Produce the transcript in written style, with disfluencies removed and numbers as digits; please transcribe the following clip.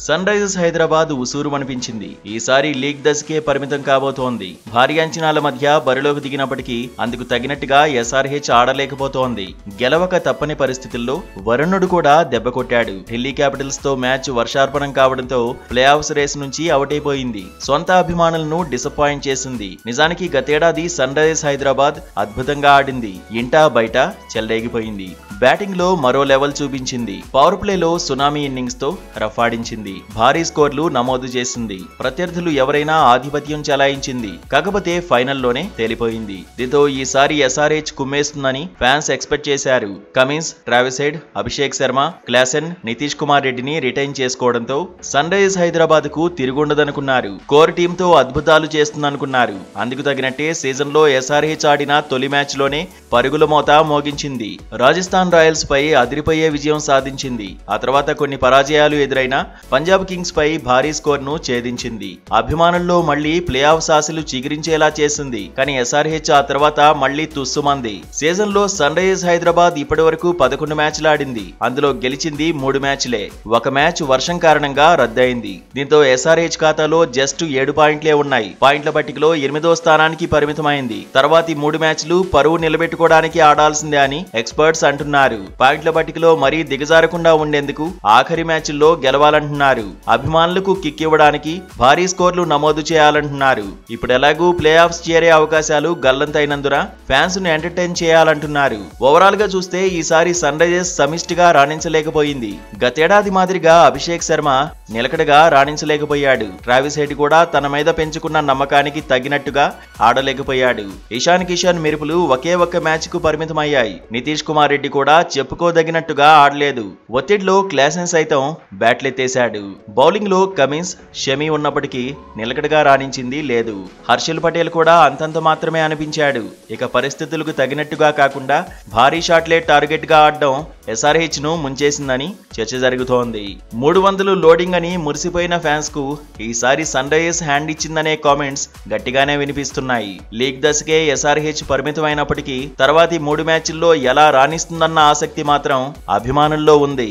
Sun Risers Hyderabad ఉసూరు అనిపించింది. ఈసారి league దశకే పరిమితం కాబోతోంది. భారీ అంచనాల మధ్య బరిలోకి దిగినప్పటికీ అందుకు తగినట్టుగా ఎస్ఆర్హెచ్ ఆడలేకపోతోంది. గెలవక తప్పని పరిస్థితుల్లో వరుణుడు కూడా దెబ్బ కొట్టాడు. ఢిల్లీ క్యాపిటల్స్ తో మ్యాచ్ వర్షార్పణం కావడంతో ప్లే ఆఫ్స్ రేస్ నుంచి అవుట్ అయిపోయింది. సొంత అభిమానులను డిసప్పాయింట్ చేసింది. నిజానికి గతేడాది సన్ రైజర్స్ హైదరాబాద్ అద్భుతంగా ఆడింది. ఇంటా బయట చెలరేగిపోయింది. బ్యాటింగ్ లో మరో లెవెల్ చూపించింది. పవర్ ప్లేలో సునామీ ఇన్నింగ్స్ తో రఫాడించింది. భారీ స్కోర్లు నమోదు చేసింది. ప్రత్యర్థులు ఎవరైనా ఆధిపత్యం చెలాయించింది. కాకపోతే ఫైనల్లోనే తేలిపోయింది. దీంతో ఈసారి ఎస్ఆర్హెచ్ కుమ్మేస్తుందని ఫ్యాన్స్ ఎక్స్పెక్ట్ చేశారు. Cummins, Travis head, Abhishek Sharma, Klaasen, Nitish Kumar రెడ్డిని రిటైన్ చేసుకోవడంతో సన్ రైజర్స్ హైదరాబాద్ కు తిరుగుండదనుకున్నారు. కోర్ టీమ్ తో అద్భుతాలు చేస్తుందనుకున్నారు. అందుకు తగినట్టే సీజన్ లో ఎస్ఆర్హెచ్ ఆడిన తొలి మ్యాచ్ లోనే పరుగుల మోత మోగించింది. రాజస్థాన్ రాయల్స్ పై అదిరిపోయే విజయం సాధించింది. ఆ తర్వాత కొన్ని పరాజయాలు ఎదురైనా పంజాబ్ కింగ్స్ పై భారీ స్కోర్ ను ఛేదించింది. అభిమానుల్లో మళ్లీ ప్లే ఆఫ్ ఆశలు చిగురించేలా చేసింది. కానీ ఎస్ఆర్హెచ్ ఆ తర్వాత మళ్లీ తుస్సుమంది. సీజన్ లో సన్ రైజర్స్ హైదరాబాద్ ఇప్పటి వరకు 11 మ్యాచ్లు ఆడింది. అందులో గెలిచింది 3 మ్యాచ్లే. ఒక మ్యాచ్ వర్షం కారణంగా రద్దయింది. దీంతో ఎస్ఆర్హెచ్ ఖాతాలో జస్ట్ 7 పాయింట్లే ఉన్నాయి. పాయింట్ల పట్టికలో 8వ స్థానానికి పరిమితమైంది. తర్వాతి 3 మ్యాచ్లు పరువు నిలబెట్టుకోవడానికి ఆడాల్సిందే అని ఎక్స్పర్ట్స్ అంటున్నారు. పాయింట్ల పట్టికలో మరీ దిగజారకుండా ఉండేందుకు ఆఖరి మ్యాచ్ల్లో గెలవాలంటున్నారు. అభిమానులకు కిక్ ఇవ్వడానికి భారీ స్కోర్లు నమోదు చేయాలంటున్నారు. ఇప్పుడు ఎలాగూ ప్లే ఆఫ్స్ చేరే అవకాశాలు గల్లంతైనందున ఫ్యాన్స్ ను ఎంటర్టైన్ చేయాలంటున్నారు. ఓవరాల్ గా చూస్తే ఈసారి సన్ రైజర్స్ సమిష్టిగా రాణించలేకపోయింది. గతేడాది మాదిరిగా అభిషేక్ శర్మ నిలకడగా రాణించలేకపోయాడు. ట్రావిస్ హెడ్ కూడా తన మీద పెంచుకున్న నమ్మకానికి తగినట్టుగా ఆడలేకపోయాడు. ఇషాన్ కిషన్ మెరుపులు ఒకే ఒక్క మ్యాచ్ కు పరిమితమయ్యాయి. నితీష్ కుమార్ రెడ్డి కూడా చెప్పుకోదగినట్టుగా ఆడలేదు. ఒత్తిడిలో క్లాసెన్ సైతం బ్యాట్లెత్తేశాడు. బౌలింగ్ లో కమిన్స్, షమి ఉన్నప్పటికీ నిలకడగా రాణించింది లేదు. హర్షల్ పటేల్ కూడా అంతంత మాత్రమే అనిపించాడు. ఇక పరిస్థితులకు తగినట్టుగా కాకుండా భారీ షాట్లే టార్గెట్ గా ఆడడం ఎస్ఆర్హెచ్ ను ముంచేసిందని చర్చ జరుగుతోంది. 300 లోడింగ్ అని మురిసిపోయిన ఫ్యాన్స్ కు ఈసారి సన్ రైజర్స్ హ్యాండ్ ఇచ్చిందనే కామెంట్స్ గట్టిగానే వినిపిస్తున్నాయి. లీగ్ దశకే ఎస్ఆర్హెచ్ పరిమితమైనప్పటికీ తర్వాతి 3 మ్యాచ్ల్లో ఎలా రాణిస్తుందన్న ఆసక్తి మాత్రం అభిమానుల్లో ఉంది.